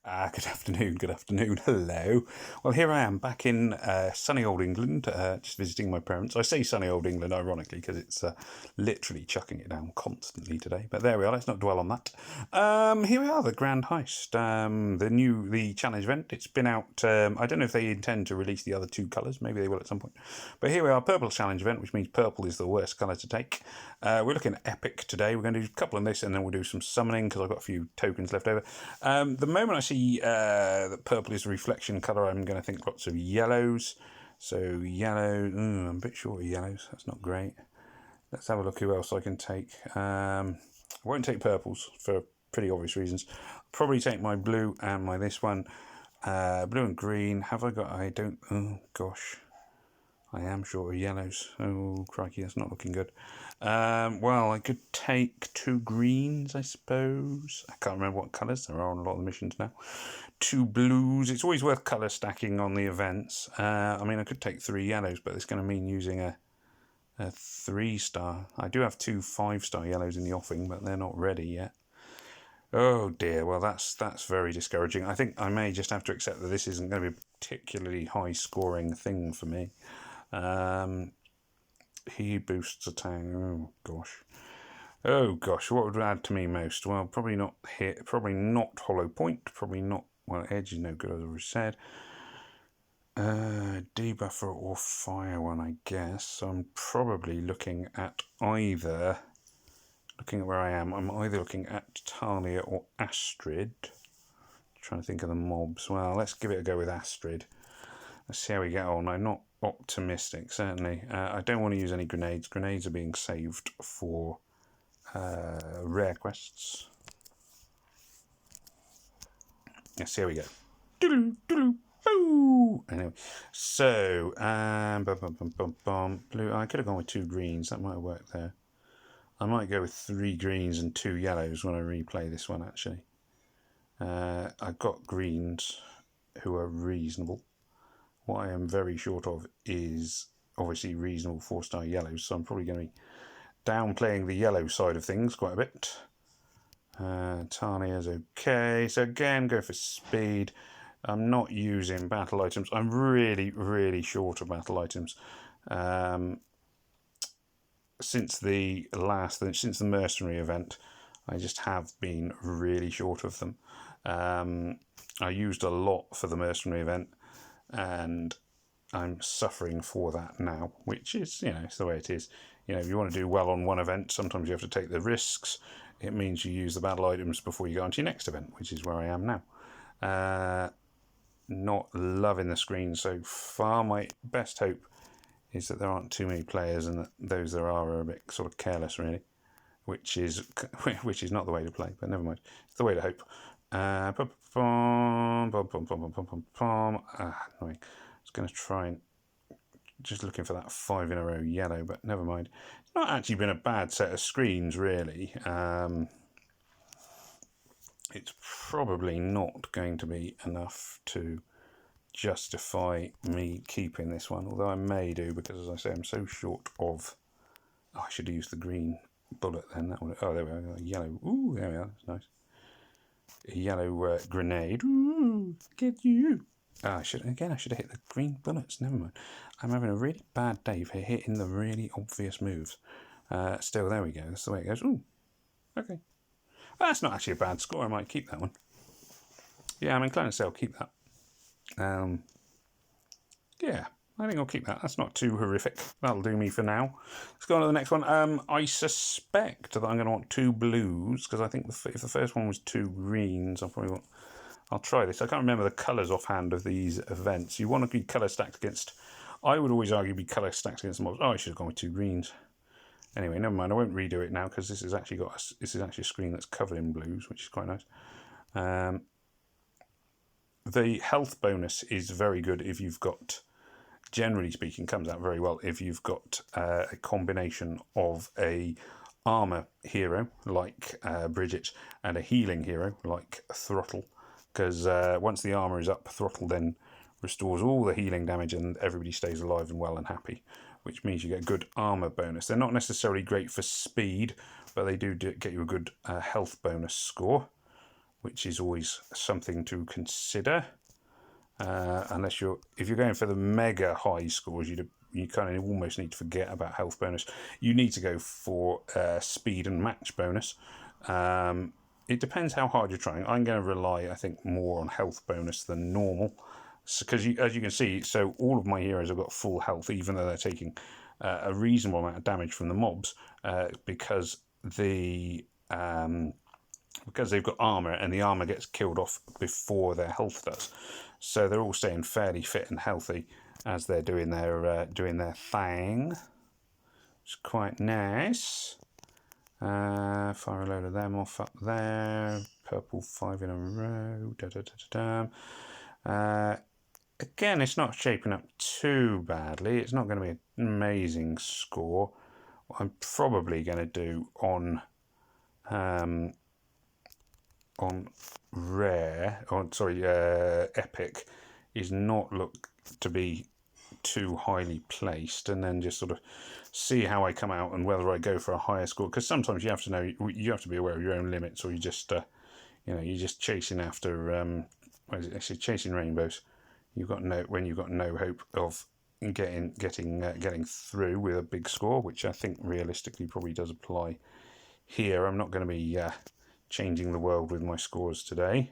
Good afternoon, hello. Well, here I am back in sunny old England, just visiting my parents. I say sunny old England ironically because it's literally chucking it down constantly today. But there we are, let's not dwell on that. Here we are, the Grand Heist, the challenge event. It's been out, I don't know if they intend to release the other two colours, maybe they will at some point. But here we are, purple challenge event, which means purple is the worst colour to take. We're looking at epic today. We're going to do a couple of this and then we'll do some summoning because I've got a few tokens left over. The moment I see that purple is the reflection colour, I'm going to think lots of yellows. So yellow, I'm a bit short of yellows, that's not great. Let's have a look who else I can take. I won't take purples for pretty obvious reasons. Probably take my blue and my this one. Blue and green, have I got, I don't, oh gosh. I am short of yellows. Oh, crikey, that's not looking good. Well, I could take two greens, I suppose. I can't remember what colours there are on a lot of the missions now. Two blues. It's always worth colour stacking on the events. I mean, I could take three yellows, but it's going to mean using a 3-star. I do have two 5-star yellows in the offing, but they're not ready yet. Oh dear, well that's very discouraging. I think I may just have to accept that this isn't going to be a particularly high scoring thing for me. He boosts attack. Oh gosh, what would add to me most? Well, probably not hit, probably not hollow point, probably not, well, edge is no good, as I already said. Debuffer or fire one, I guess. So I'm probably looking at either, looking at where I am, I'm either looking at Talia or Astrid. Trying to think of the mobs. Well, let's give it a go with Astrid. Let's see how we get on. I'm not optimistic, certainly. I don't want to use any grenades. Grenades are being saved for rare quests. Let's see how we go. Anyway, so blue. I could have gone with two greens. That might have worked there. I might go with 3 greens and 2 yellows when I replay this one, actually. I've got greens who are reasonable. What I am very short of is obviously reasonable 4-star yellows, so I'm probably going to be downplaying the yellow side of things quite a bit. Talia's okay. So again, go for speed. I'm not using battle items. I'm really, really short of battle items. Since the mercenary event, I just have been really short of them. I used a lot for the mercenary event, and I'm suffering for that now, which is, it's the way it is. If you want to do well on one event, sometimes you have to take the risks. It means you use the battle items before you go on to your next event, which is where I am now. Not loving the screen so far. My best hope is that there aren't too many players and that those there are a bit sort of careless, really, which is not the way to play, but never mind. It's the way to hope. Annoying. I was going to try and just looking for that 5 in a row yellow, but never mind. It's not actually been a bad set of screens, really. It's probably not going to be enough to justify me keeping this one, although I may do, because as I say, I'm so short of... Oh, I should have used the green bullet then. That would... Oh, there we are. Yellow. Ooh, there we are. That's nice. A yellow grenade. Ooh, get you. I should have hit the green bullets. Never mind. I'm having a really bad day for hitting the really obvious moves. Still, there we go. That's the way it goes. Ooh, okay. That's not actually a bad score. I might keep that one. Yeah, I'm inclined to say I'll keep that. Yeah, I think I'll keep that. That's not too horrific. That'll do me for now. Let's go on to the next one. I suspect that I'm going to want 2 blues, because I think if the first one was 2 greens, I'll try this. I can't remember the colours offhand of these events. You want to be colour stacked against... I would always argue be colour stacked against the mobs. Oh, I should have gone with 2 greens. Anyway, never mind. I won't redo it now because this is actually a screen that's covered in blues, which is quite nice. The health bonus is very good if you've got, generally speaking, comes out very well if you've got a combination of a armor hero like Bridget and a healing hero like Throttle, because once the armor is up, Throttle then restores all the healing damage and everybody stays alive and well and happy, which means you get a good armor bonus. They're not necessarily great for speed, but they do get you a good health bonus score. which is always something to consider. If you're going for the mega high scores, you kind of almost need to forget about health bonus. You need to go for speed and match bonus. It depends how hard you're trying. I'm going to rely, I think, more on health bonus than normal. Because as you can see, so all of my heroes have got full health, even though they're taking a reasonable amount of damage from the mobs, because they've got armor, and the armor gets killed off before their health does. So they're all staying fairly fit and healthy as they're doing their thing. It's quite nice. Fire a load of them off up there. Purple 5 in a row. Again, it's not shaping up too badly. It's not going to be an amazing score. What I'm probably going to do on epic, is not look to be too highly placed, and then just sort of see how I come out and whether I go for a higher score. Because sometimes you have to be aware of your own limits, or you just you're just chasing after chasing rainbows. When you've got no hope of getting through with a big score, which I think realistically probably does apply here. I'm not going to be changing the world with my scores today,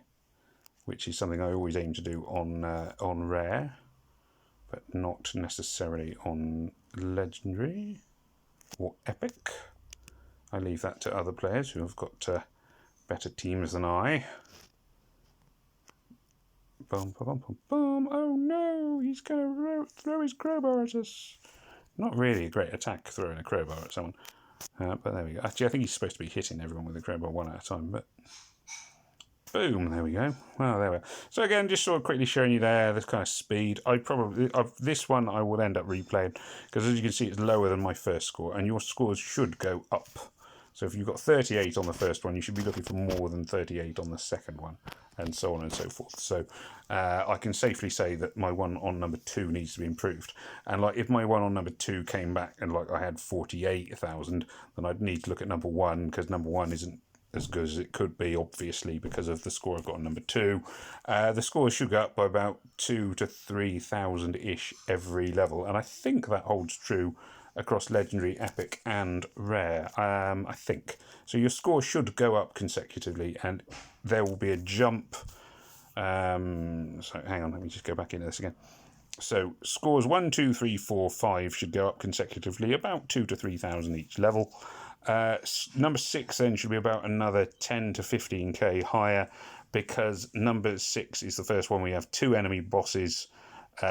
which is something I always aim to do on rare, but not necessarily on legendary or epic. I leave that to other players who have got better teams than I. Bum, bum, bum, bum. Oh no, he's going to throw his crowbar at us. Not really a great attack throwing a crowbar at someone. But there we go. Actually, I think he's supposed to be hitting everyone with a crowbar one at a time, but boom, there we go. Well, there we are. So again, just sort of quickly showing you there, this kind of speed. This one I would end up replaying, because as you can see, it's lower than my first score, and your scores should go up. So if you've got 38 on the first one, you should be looking for more than 38 on the second one, and so on and so forth. So I can safely say that my one on number 2 needs to be improved. And like if my one on number 2 came back and like I had 48,000, then I'd need to look at number 1, because number 1 isn't as good as it could be, obviously, because of the score I've got on number 2. The scores should go up by about 2,000 to 3,000 ish every level, and I think that holds true across legendary, epic, and rare. I think so. Your score should go up consecutively, and there will be a jump. So hang on, let me just go back into this again. So scores 1, 2, 3, 4, 5 should go up consecutively, about 2,000 to 3,000 each level. Number 6 then should be about another 10 to 15k higher, because number 6 is the first one where you have 2 enemy bosses.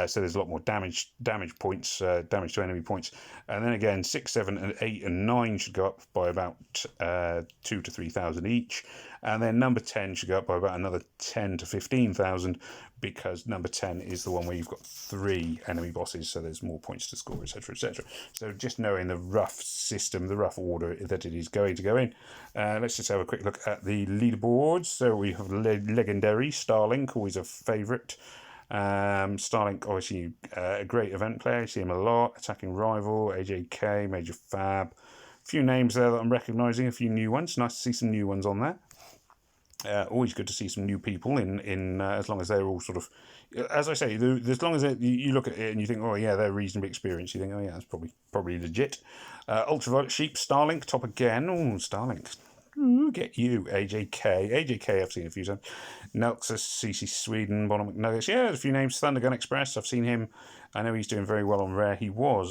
So there's a lot more damage points, damage to enemy points. And then again, 6, 7, and 8, and 9 should go up by about 2,000 to 3,000 each. And then number 10 should go up by about another 10,000 to 15,000, because number 10 is the one where you've got 3 enemy bosses, so there's more points to score, etc., etc. So just knowing the rough system, the rough order that it is going to go in. Let's just have a quick look at the leaderboards. So we have legendary Starlink, always a favourite. Starlink, obviously a great event player. You see him a lot. Attacking Rival, AJK, Major Fab. A few names there that I'm recognising, a few new ones. Nice to see some new ones on there. Always good to see some new people in as long as they're all sort of, as I say, as long as you look at it and you think, oh yeah, they're reasonably experienced, you think, oh yeah, that's probably legit. Ultraviolet Sheep, Starlink, top again. Oh, Starlink. Ooh, get you, AJK. AJK, I've seen a few times. Nelxus, CC Sweden, Bonham McNuggets. Yeah, there's a few names. Thundergun Express, I've seen him. I know he's doing very well on rare. He was.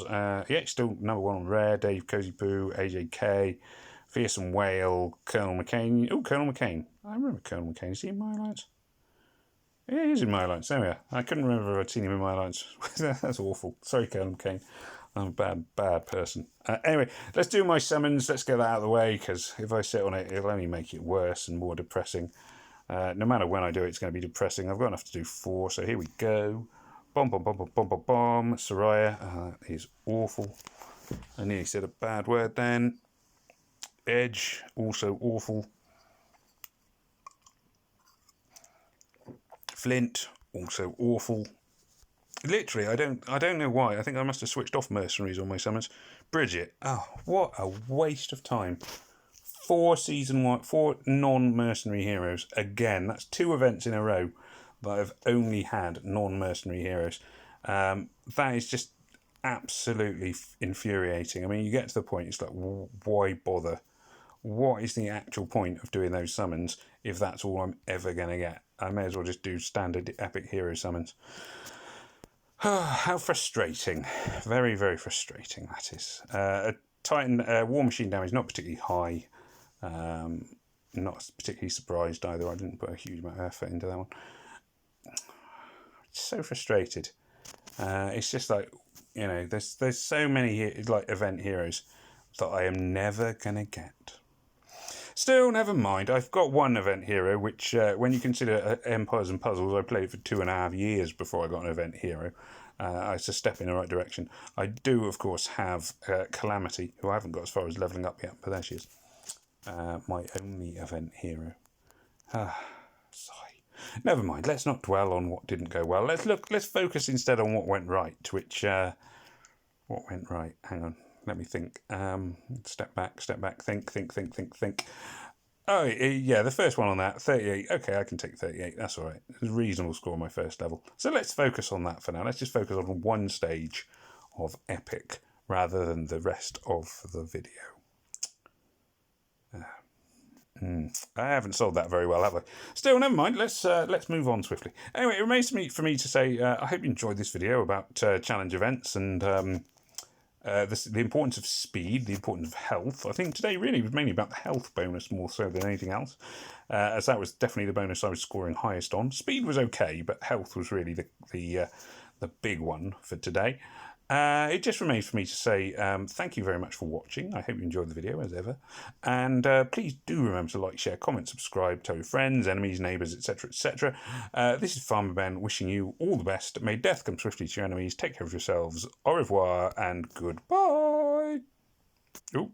Still number 1 on rare. Dave Cozy Poo, AJK, Fearsome Whale, Colonel McCain. Oh, Colonel McCain. I remember Colonel McCain. Is he in my alliance? Yeah, he's in my alliance. There we are. I couldn't remember if I'd seen him in my alliance. That's awful. Sorry, Colonel McCain. I'm a bad person. Anyway, let's do my summons. Let's get that out of the way, because if I sit on it, it'll only make it worse and more depressing. No matter when I do it, it's going to be depressing. I've got enough to do 4, so here we go. Bomb, bomb, bomb, bomb, bomb, bomb, bomb. Soraya, that is awful. I nearly said a bad word then. Edge, also awful. Flint, also awful. Literally, I don't know why. I think I must have switched off mercenaries on my summons. Bridget, oh, what a waste of time. 4 season 1, 4 non-mercenary heroes. Again, that's 2 events in a row that have only had non-mercenary heroes. That is just absolutely infuriating. I mean, you get to the point, it's like, why bother? What is the actual point of doing those summons if that's all I'm ever going to get? I may as well just do standard epic hero summons. How frustrating. Very, very frustrating, that is. Titan War Machine damage, not particularly high. Not particularly surprised either. I didn't put a huge amount of effort into that one. So frustrated. It's just like, you know, there's so many like event heroes that I am never going to get. Still, never mind. I've got one event hero, which, when you consider Empires and Puzzles, I played for 2.5 years before I got an event hero. It's a step in the right direction. I do, of course, have Calamity, who I haven't got as far as levelling up yet, but there she is. My only event hero. Sigh. Never mind. Let's not dwell on what didn't go well. Let's focus instead on what went right. Which, what went right? Hang on. Let me think. Step back. Think. Oh, yeah, the first one on that, 38. Okay, I can take 38. That's all right. It's a reasonable score on my first level. So let's focus on that for now. Let's just focus on one stage of Epic rather than the rest of the video. I haven't sold that very well, have I? Still, never mind. Let's move on swiftly. Anyway, it remains for me to say I hope you enjoyed this video about challenge events and the importance of speed, the importance of health. I think today really was mainly about the health bonus more so than anything else, as that was definitely the bonus I was scoring highest on. Speed was okay, but health was really the big one for today. It just remains for me to say thank you very much for watching. I hope you enjoyed the video as ever. And please do remember to like, share, comment, subscribe, tell your friends, enemies, neighbours, etc, etc. This is Farmer Ben wishing you all the best. May death come swiftly to your enemies. Take care of yourselves. Au revoir and goodbye. Ooh.